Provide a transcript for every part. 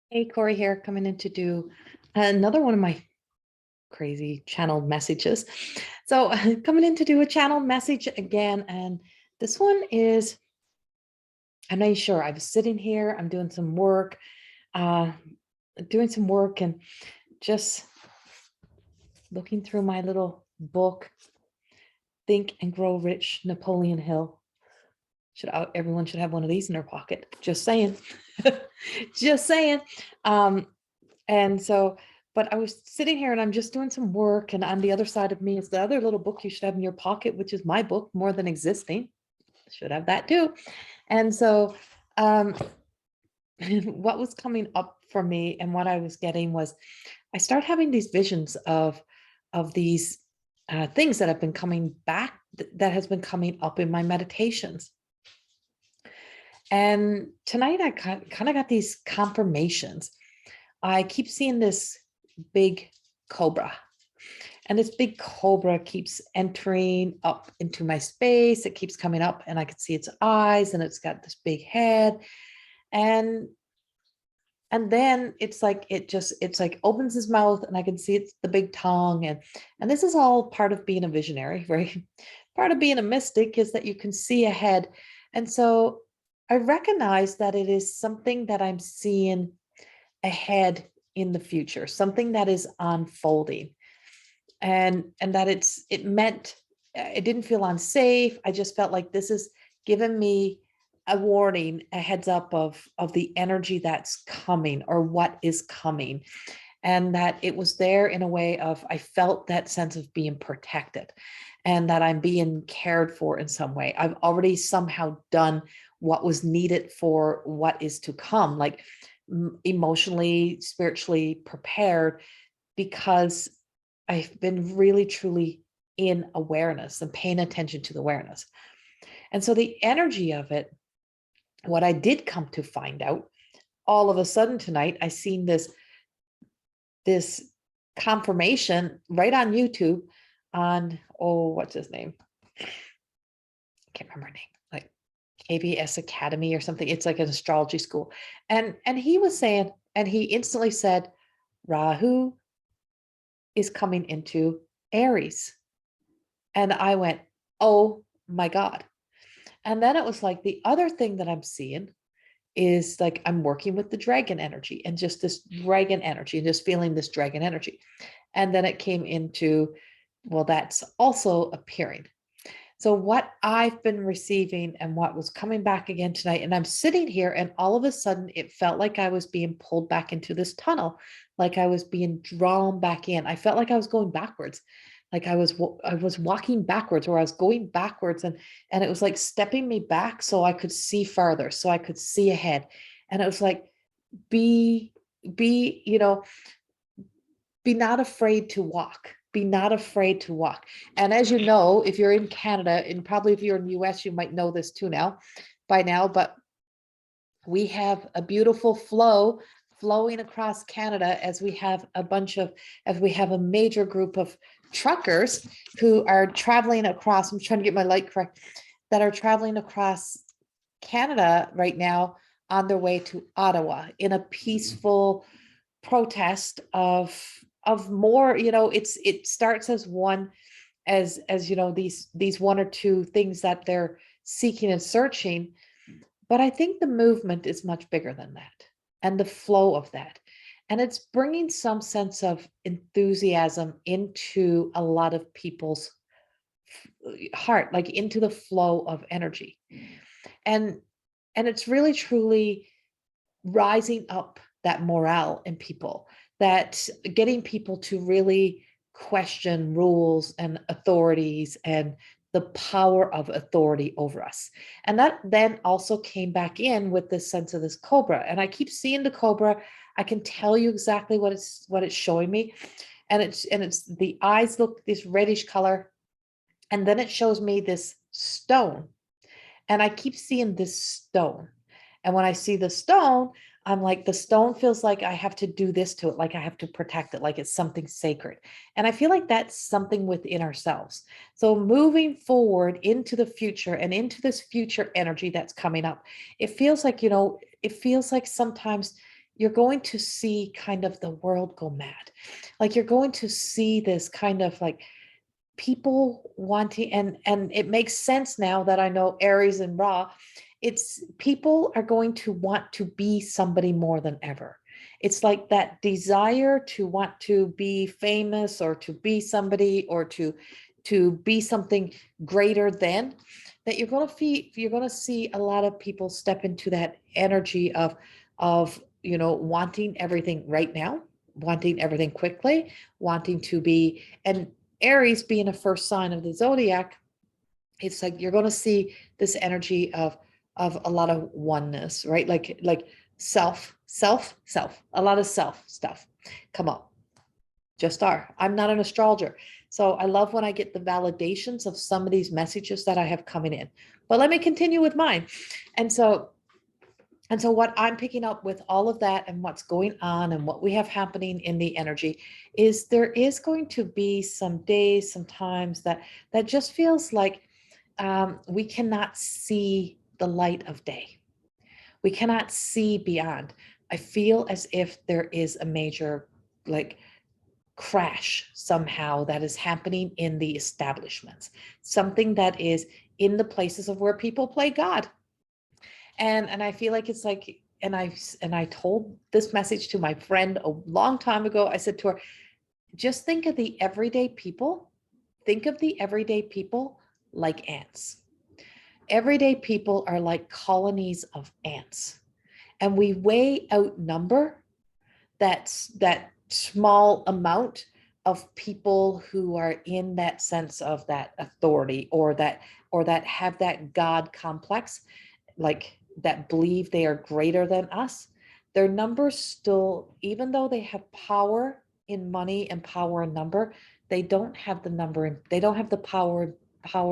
Hey, Corey here, coming in to do another one of my crazy channeled messages. So, coming in to do a channeled message again, and this one is, I'm not sure. I was sitting here, I'm uh, doing some work, and just looking through my little book, Think and Grow Rich, Napoleon Hill. Everyone should have one of these in their pocket. Just saying, just saying. Um, And so, but I was sitting here and I'm just doing some work, and on the other side of me is the other little book you should have in your pocket, which is my book, More Than Existing. Should have that too. And so, um, what was coming up for me and what I was getting was I start having these visions of these things that have been coming back, that has been coming up in my meditations. And tonight I kind of got these confirmations. I keep seeing this big cobra, and this big cobra keeps entering up into my space. It keeps coming up, and I can see its eyes, and it's got this big head. And then it's like opens his mouth, and I can see it's the big tongue. And this is all part of being a visionary, right? Part of being a mystic is that you can see ahead. And so I recognize that it is something that I'm seeing ahead in the future, something that is unfolding, and that it didn't feel unsafe. I just felt like this is giving me a warning, a heads up of the energy that's coming or what is coming, and that it was there in a way of, I felt that sense of being protected and that I'm being cared for in some way. I've already somehow done what was needed for what is to come, like emotionally, spiritually prepared, because I've been really truly in awareness and paying attention to the awareness. And so the energy of it, what I did come to find out, all of a sudden tonight, I seen this confirmation right on YouTube on, oh, what's his name? I can't remember her name. Like KBS Academy or something. It's like an astrology school. And he was saying, and he instantly said, Rahu is coming into Aries. And I went, oh my God. And then it was like the other thing that I'm seeing is like I'm working with the dragon energy, and just this dragon energy, and just feeling this dragon energy. And then it came into, well, that's also appearing. So what I've been receiving and what was coming back again tonight, and I'm sitting here, and all of a sudden it felt like I was being pulled back into this tunnel, like I was being drawn back in. I felt like I was going backwards, like I was walking backwards, or I was going backwards, and it was like stepping me back so I could see farther, so I could see ahead. And it was like, be be you know be not afraid to walk. Be not afraid to walk. And as you know, if you're in Canada, and probably if you're in the US, you might know this too now, by now, but we have a beautiful flow flowing across Canada, as we have a major group of truckers who are traveling across. I'm trying to get my light correct, that are traveling across Canada right now on their way to Ottawa in a peaceful protest of more, it starts as one, as these one or two things that they're seeking and searching. But I think the movement is much bigger than that, and the flow of that. And it's bringing some sense of enthusiasm into a lot of people's heart, like into the flow of energy. And it's really truly rising up that morale in people, that getting people to really question rules and authorities and the power of authority over us. And that then also came back in with this sense of this cobra. And I keep seeing the cobra. I can tell you exactly what it's showing me. And it's the eyes look this reddish color. And then it shows me this stone. And I keep seeing this stone. And when I see the stone, I'm like, the stone feels like I have to do this to it, like I have to protect it, like it's something sacred. And I feel like that's something within ourselves. So moving forward into the future and into this future energy that's coming up, it feels like, it feels like sometimes, you're going to see kind of the world go mad. Like you're going to see this kind of like people wanting, and it makes sense now that I know Aries and Ra, it's people are going to want to be somebody more than ever. It's like that desire to want to be famous or to be somebody or to be something greater than, that you're going to see a lot of people step into that energy of wanting everything right now, wanting everything quickly, wanting to be. And Aries being a first sign of the zodiac, it's like you're going to see this energy of a lot of oneness, right? Like self, a lot of self stuff. Come on, just are. I'm not an astrologer, so I love when I get the validations of some of these messages that I have coming in. But let me continue with mine. And so what I'm picking up with all of that and what's going on and what we have happening in the energy is there is going to be some days, sometimes that just feels like we cannot see the light of day. We cannot see beyond. I feel as if there is a major like crash somehow that is happening in the establishments, something that is in the places of where people play God. And I feel like it's like, and I told this message to my friend a long time ago. I said to her, just think of the everyday people. Think of the everyday people like ants. Everyday people are like colonies of ants. And we way outnumber that small amount of people who are in that sense of that authority or that have that God complex, like that believe they are greater than us. Their numbers still, even though they have power in money and power in number, they don't have the number, they don't have the power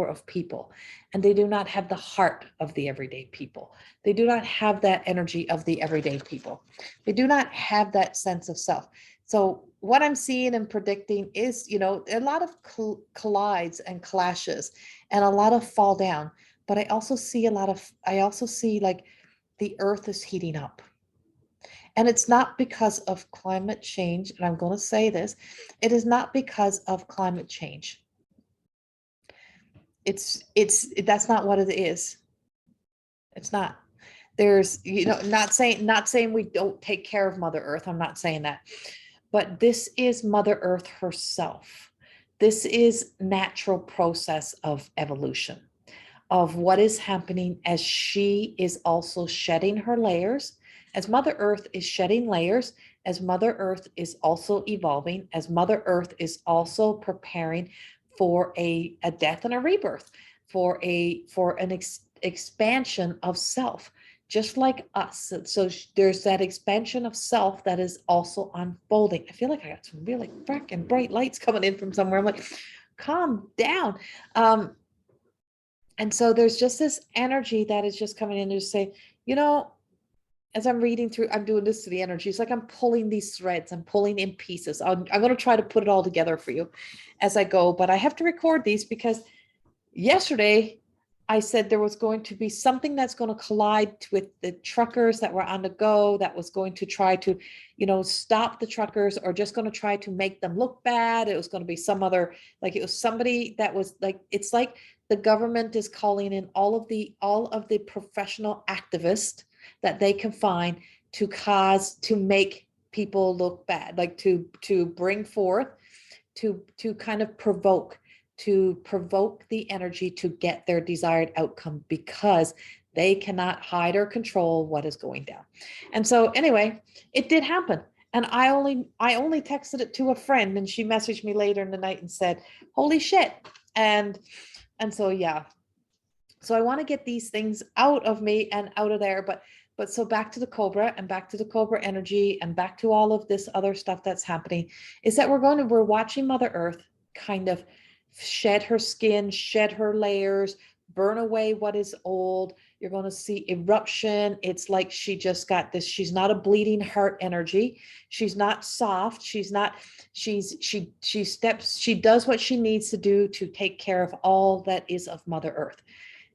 of people, and they do not have the heart of the everyday people. They do not have that energy of the everyday people. They do not have that sense of self. So what I'm seeing and predicting is, a lot of collides and clashes and a lot of fall down. But I also see like the earth is heating up. And it's not because of climate change. And I'm going to say this, it is not because of climate change. That's not what it is. It's not. There's, not saying we don't take care of Mother Earth. I'm not saying that. But this is Mother Earth herself. This is natural process of evolution, of what is happening as she is also shedding her layers, as Mother Earth is shedding layers, as Mother Earth is also evolving, as Mother Earth is also preparing for a death and a rebirth, for an expansion of self, just like us. So there's that expansion of self that is also unfolding. I feel like I got some really freaking bright lights coming in from somewhere. I'm like, calm down. And so there's just this energy that is just coming in to say, as I'm reading through, I'm doing this to the energy. It's like I'm pulling these threads, I'm pulling in pieces. I'm going to try to put it all together for you as I go, but I have to record these because yesterday I said there was going to be something that's going to collide with the truckers that were on the go, that was going to try to, stop the truckers or just going to try to make them look bad. It was going to be some other, like it was somebody that was like, it's like the government is calling in all of the professional activists that they can find to make people look bad, like to bring forth, to kind of provoke the energy to get their desired outcome, because they cannot hide or control what is going down. And so anyway, it did happen. And I only texted it to a friend, and she messaged me later in the night and said, holy shit. And so, yeah. So I want to get these things out of me and out of there. But so back to the Cobra and back to the Cobra energy and back to all of this other stuff that's happening is that we're watching Mother Earth kind of shed her skin, shed her layers, burn away what is old. You're going to see eruption. It's like she just got this. She's not a bleeding heart energy. She's not soft. She does what she needs to do to take care of all that is of Mother Earth.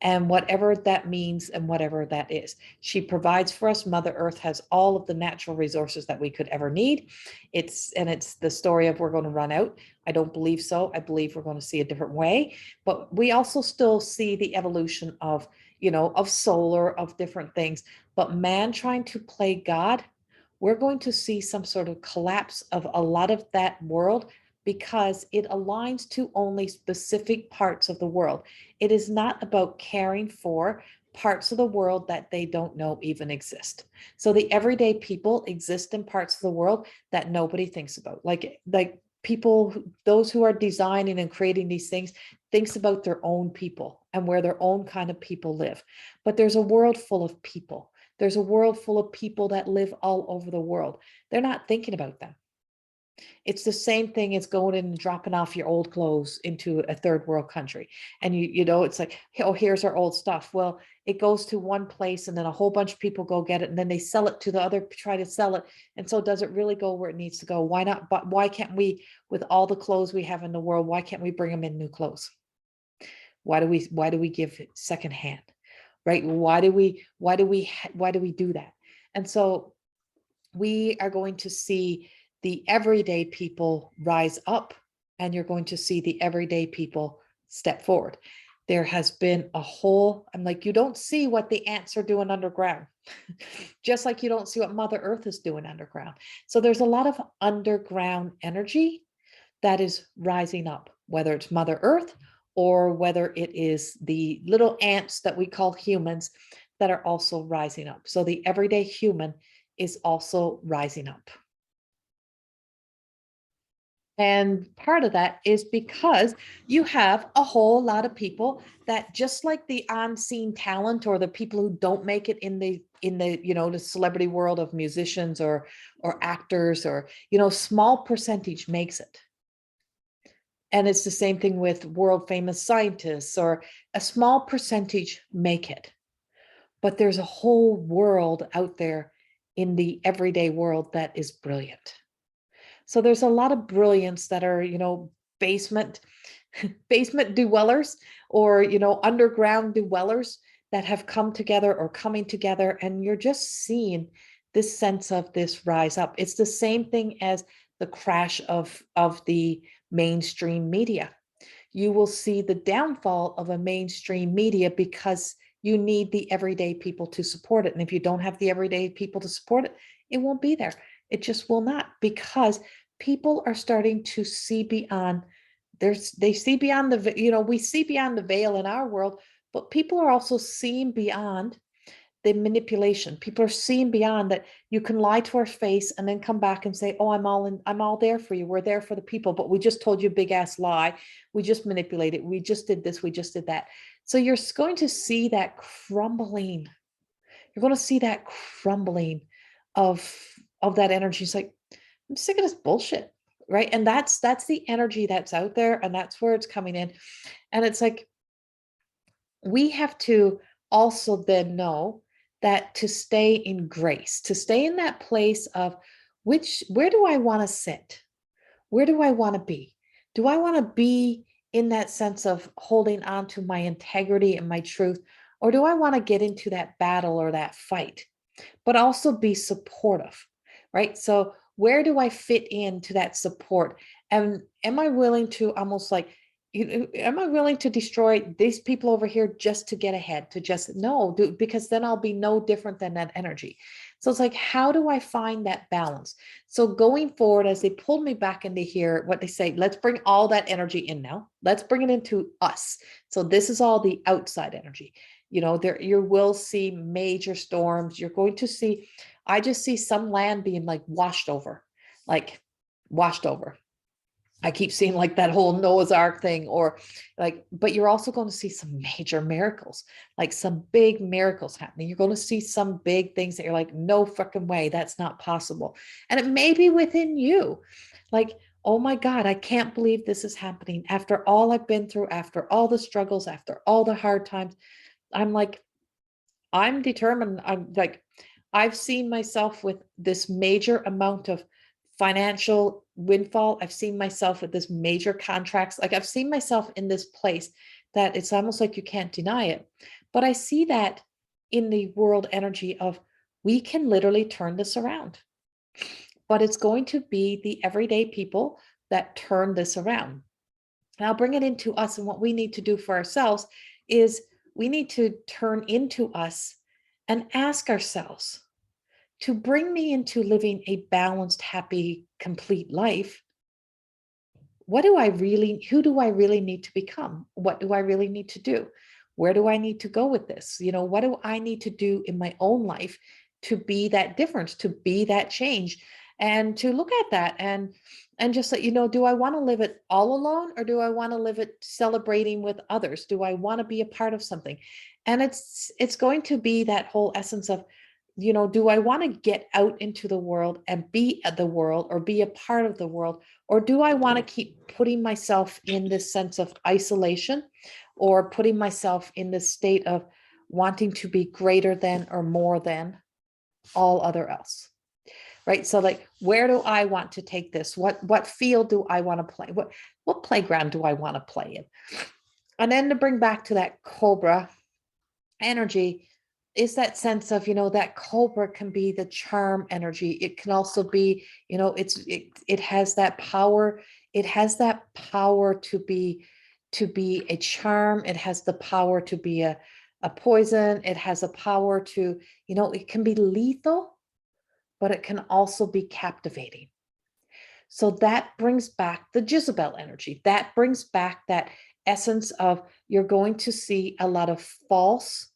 and whatever that means and whatever that is. She provides for us. Mother Earth has all of the natural resources that we could ever need. It's the story of we're going to run out. I don't believe so. I believe we're going to see a different way, but we also still see the evolution of, of solar, of different things. But man trying to play God, we're going to see some sort of collapse of a lot of that world, because it aligns to only specific parts of the world. It is not about caring for parts of the world that they don't know even exist. So the everyday people exist in parts of the world that nobody thinks about. Like people, those who are designing and creating these things, thinks about their own people and where their own kind of people live. But there's a world full of people. There's a world full of people that live all over the world. They're not thinking about them. It's the same thing as going in and dropping off your old clothes into a third world country. And it's like, oh, here's our old stuff. Well, it goes to one place and then a whole bunch of people go get it and then they sell it to the other, try to sell it. And so does it really go where it needs to go? Why not? But why can't we, with all the clothes we have in the world, why can't we bring them in new clothes? Why do we give secondhand? Right? Why do we do that? And so we are going to see the everyday people rise up, and you're going to see the everyday people step forward. There has been a whole, I'm like, you don't see what the ants are doing underground, just like you don't see what Mother Earth is doing underground. So there's a lot of underground energy that is rising up, whether it's Mother Earth or whether it is the little ants that we call humans that are also rising up. So the everyday human is also rising up. And part of that is because you have a whole lot of people that, just like the unseen talent or the people who don't make it in the the celebrity world of musicians or actors, or small percentage makes it. And it's the same thing with world famous scientists, or a small percentage make it. But there's a whole world out there in the everyday world that is brilliant. So there's a lot of brilliance that are, basement dwellers, or, underground dwellers that have come together or coming together. And you're just seeing this sense of this rise up. It's the same thing as the crash of the mainstream media. You will see the downfall of a mainstream media because you need the everyday people to support it. And if you don't have the everyday people to support it, it won't be there. It just will not, because people are starting to see beyond. They see beyond we see beyond the veil in our world, but people are also seeing beyond the manipulation. People are seeing beyond that. You can lie to our face and then come back and say, oh, I'm all there for you. We're there for the people, but we just told you a big ass lie. We just manipulated. We just did this. We just did that. So you're going to see that crumbling. You're going to see that crumbling of that energy. It's like, I'm sick of this bullshit. Right. And that's the energy that's out there, and that's where it's coming in. And it's like, we have to also then know that to stay in grace, to stay in that place of where do I want to sit? Where do I want to be? Do I want to be in that sense of holding on to my integrity and my truth? Or do I want to get into that battle or that fight, but also be supportive, right? So where do I fit into that support? And am I willing to almost like, am I willing to destroy these people over here just to get ahead, to just because then I'll be no different than that energy. So it's like, how do I find that balance? So going forward, as they pulled me back into here, what they say, let's bring all that energy in now. Let's bring it into us. So this is all the outside energy. There you will see major storms. You're going to see, I just see some land being like washed over. I keep seeing like that whole Noah's Ark thing, or like, but you're also going to see some major miracles, like some big miracles happening. You're going to see some big things that you're like, no fucking way, that's not possible. And it may be within you. Like, oh my God, I can't believe this is happening. After all I've been through, after all the struggles, after all the hard times, I'm like, I'm determined. I'm like, I've seen myself with this major amount of financial windfall. I've seen myself with this major contracts. Like, I've seen myself in this place that it's almost like you can't deny it. But I see that in the world energy of we can literally turn this around. But it's going to be the everyday people that turn this around. And I'll bring it into us, and what we need to do for ourselves is we need to turn into us and ask ourselves, to bring me into living a balanced, happy, complete life, who do I really need to become? What do I really need to do? Where do I need to go with this? What do I need to do in my own life to be that difference, to be that change, and to look at that and just let do I want to live it all alone, or do I want to live it celebrating with others? Do I want to be a part of something? And it's going to be that whole essence of, do I want to get out into the world and be at the world or be a part of the world? Or do I want to keep putting myself in this sense of isolation, or putting myself in this state of wanting to be greater than or more than all other else? Right. So like, where do I want to take this? What field do I want to play? What playground do I want to play in? And then to bring back to that Cobra energy, is that sense of, that Cobra can be the charm energy. It can also be, it has that power. It has that power to be a charm. It has the power to be a poison. It has a power to, it can be lethal, but it can also be captivating. So that brings back the Jezebel energy. That brings back that essence of, you're going to see a lot of false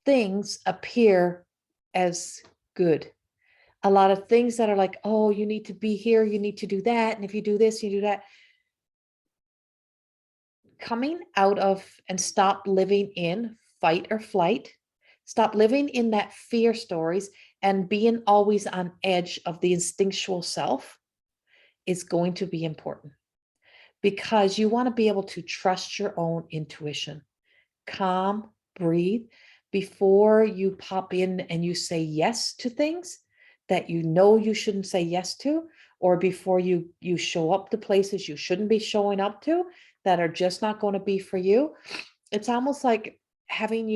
things appear as good. A lot of things that are like, oh, you need to be here, you need to do that, and if you do this, you do that. Coming out of and stop living in fight or flight, stop living in that fear stories and being always on edge of the instinctual self is going to be important, because you want to be able to trust your own intuition. Calm, breathe before you pop in and you say yes to things that you shouldn't say yes to, or before you show up to places you shouldn't be showing up to, that are just not going to be for you. It's almost like having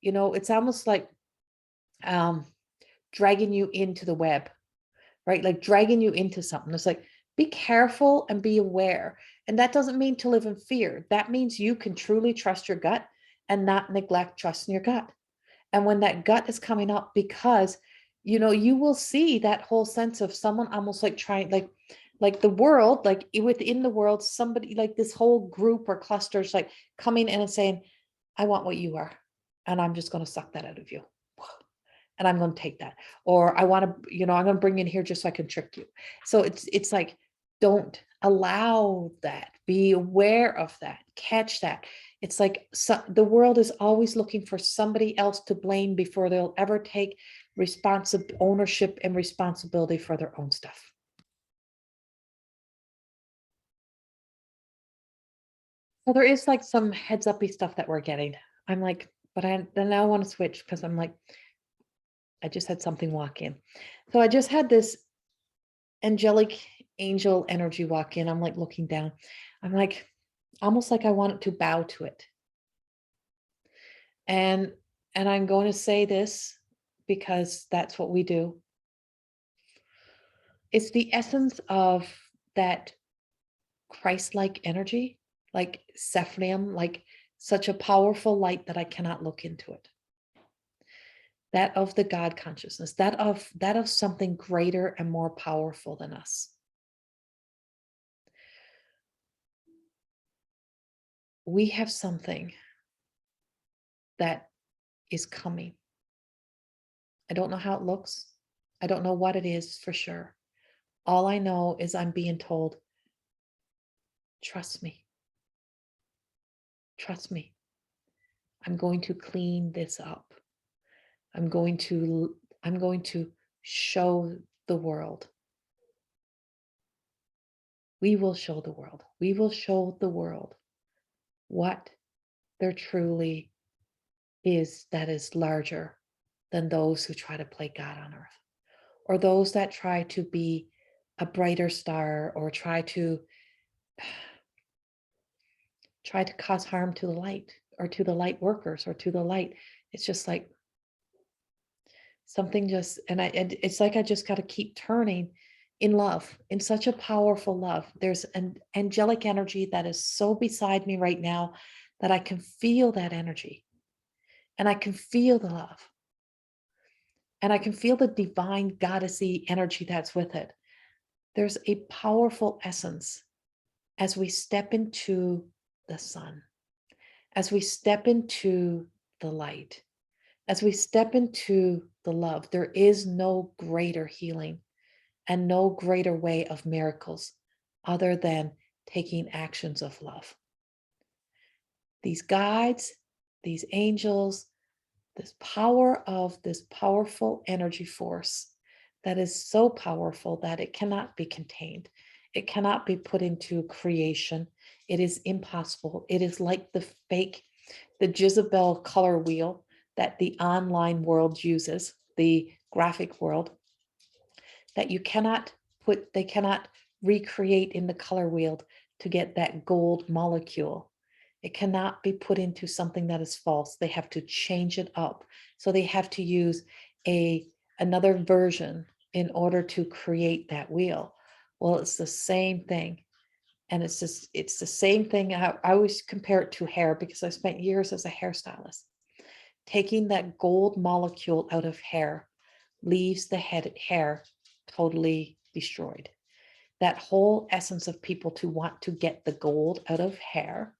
it's almost like dragging you into the web, right? Like dragging you into something. It's like, be careful and be aware. And that doesn't mean to live in fear. That means you can truly trust your gut and not neglect trusting your gut. And when that gut is coming up, because, you will see that whole sense of someone almost like trying, like the world, like within the world, somebody like this whole group or clusters, like coming in and saying, I want what you are, and I'm just going to suck that out of you. And I'm going to take that. Or I want to, I'm going to bring in here just so I can trick you. So it's like, don't allow that. Be aware of that. Catch that. It's like the world is always looking for somebody else to blame before they'll ever take ownership and responsibility for their own stuff. So there is like some heads uppy stuff that we're getting. I'm like, but then I want to switch, because I'm like, I just had something walk in. So I just had this angelic angel energy walk in. I'm like looking down. I'm like, almost like I want to bow to it. And I'm going to say this because that's what we do. It's the essence of that Christ-like energy, like Cephanium, like such a powerful light that I cannot look into it. That of the God consciousness, that of something greater and more powerful than us. We have something that is coming. I don't know how it looks. I don't know what it is for sure. All I know is I'm being told, trust me. Trust me. I'm going to clean this up. I'm going to show the world. We will show the world. We will show the world what there truly is that is larger than those who try to play God on earth, or those that try to be a brighter star, or try to try to cause harm to the light or to the light workers or to the light. It's just like something just, and it's like I just got to keep turning in love, in such a powerful love. There's an angelic energy that is so beside me right now that I can feel that energy and I can feel the love and I can feel the divine goddessy energy that's with it. There's a powerful essence as we step into the sun, as we step into the light, as we step into the love. There is no greater healing and no greater way of miracles other than taking actions of love. These guides, these angels, this power of this powerful energy force that is so powerful that it cannot be contained. It cannot be put into creation. It is impossible. It is like the Jezebel color wheel that the online world uses, the graphic world, that they cannot recreate in the color wheel to get that gold molecule. It cannot be put into something that is false. They have to change it up. So they have to use another version in order to create that wheel. Well, it's the same thing. And it's the same thing. I always compare it to hair because I spent years as a hairstylist. Taking that gold molecule out of hair leaves the hair totally destroyed. That whole essence of people to want to get the gold out of hair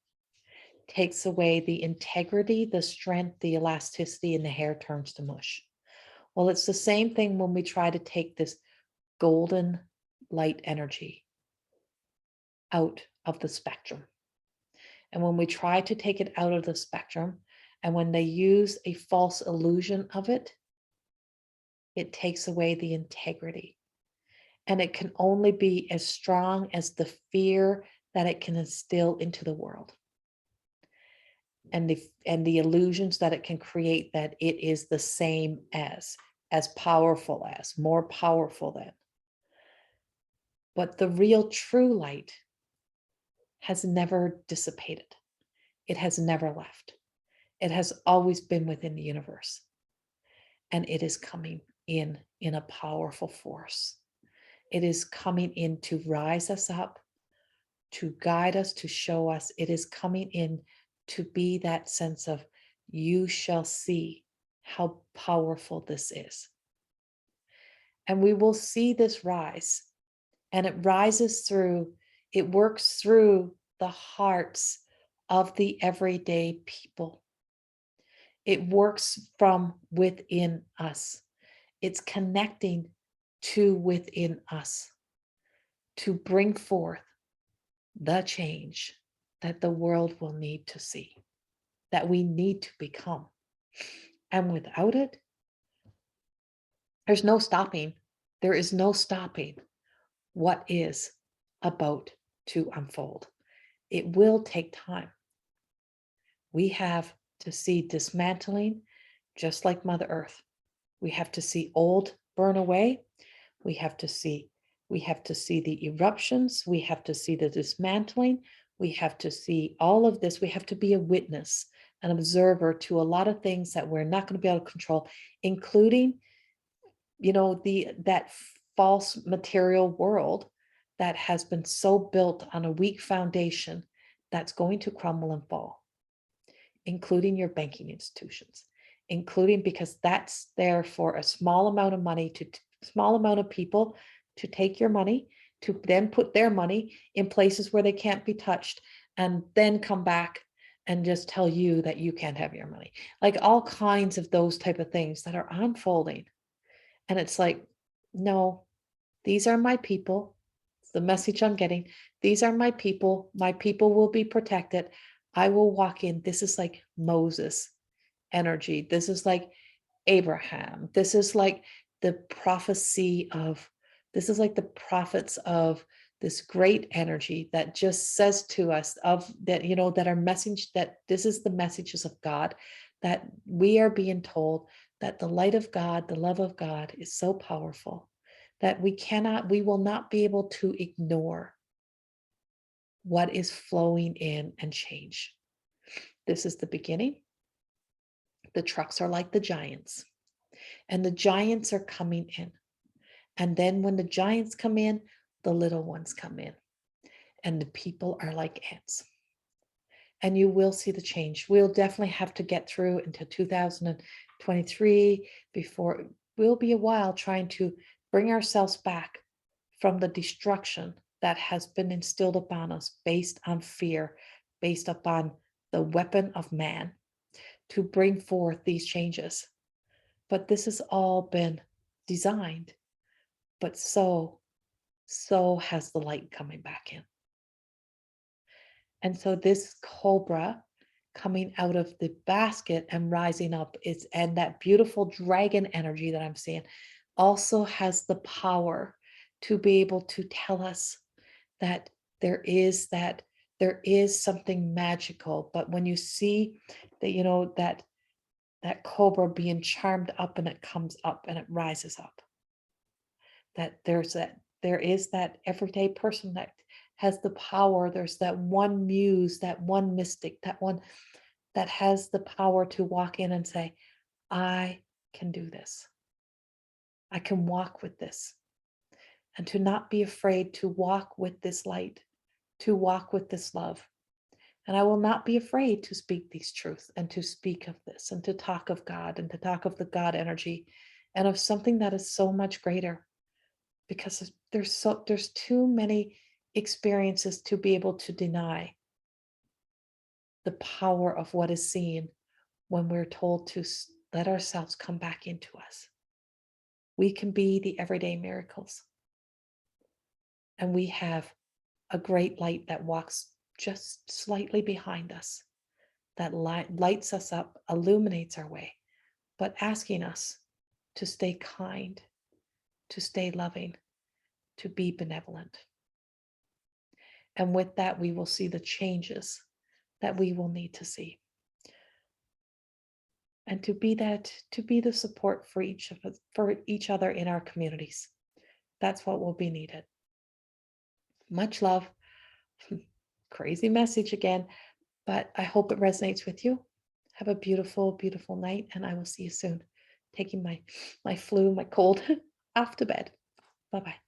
takes away the integrity, the strength, the elasticity, and the hair turns to mush. Well, it's the same thing when we try to take this golden light energy out of the spectrum. And when we try to take it out of the spectrum, and when they use a false illusion of it, it takes away the integrity. And it can only be as strong as the fear that it can instill into the world. And the illusions that it can create, that it is the same as powerful as, more powerful than. But the real true light has never dissipated. It has never left. It has always been within the universe. And it is coming in a powerful force. It is coming in to rise us up, to guide us, to show us. It is coming in to be that sense of, you shall see how powerful this is. And we will see this rise. And it rises through, it works through the hearts of the everyday people. It works from within us. It's connecting to within us to bring forth the change that the world will need to see, that we need to become. And without it, there's no stopping. There is no stopping what is about to unfold. It will take time. We have to see dismantling, just like Mother Earth. We have to see old burn away. We have to see the eruptions. We have to see the dismantling. We have to see all of this. We have to be a witness, an observer to a lot of things that we're not going to be able to control, including, that false material world that has been so built on a weak foundation that's going to crumble and fall, including your banking institutions, including because that's there for a small amount of money, to small amount of people to take your money, to then put their money in places where they can't be touched, and then come back and just tell you that you can't have your money. Like all kinds of those type of things that are unfolding. And it's like, no, these are my people. It's the message I'm getting. These are my people. My people will be protected. I will walk in. This is like Moses energy. This is like Abraham. This is like the prophecy of, this is like the prophets of this great energy that just says to us of that, that our message, that this is the messages of God, that we are being told that the light of God, the love of God is so powerful that we will not be able to ignore what is flowing in and change. This is the beginning. The trucks are like the giants, and the giants are coming in. And then when the giants come in, the little ones come in, and the people are like ants. And you will see the change. We'll definitely have to get through into 2023 before we'll be a while trying to bring ourselves back from the destruction that has been instilled upon us based on fear, based upon the weapon of man, to bring forth these changes. But this has all been designed, but so has the light coming back in. And so this cobra coming out of the basket and rising up is, and that beautiful dragon energy that I'm seeing also has the power to be able to tell us that there is something magical. But when you see that, that cobra being charmed up, and it comes up and it rises up, that there is that everyday person that has the power. There's that one muse, that one mystic, that one that has the power to walk in and say, I can do this. I can walk with this. And to not be afraid to walk with this light, to walk with this love. And I will not be afraid to speak these truths and to speak of this and to talk of God and to talk of the God energy and of something that is so much greater, because there's too many experiences to be able to deny the power of what is seen when we're told to let ourselves come back into us. We can be the everyday miracles. And we have a great light that walks just slightly behind us, that lights us up, illuminates our way, but asking us to stay kind, to stay loving, to be benevolent. And with that, we will see the changes that we will need to see. And to be the support for each other in our communities. That's what will be needed. Much love. Crazy message again, but I hope it resonates with you. Have a beautiful, beautiful night, and I will see you soon. Taking my flu, my cold off to bed. Bye-bye.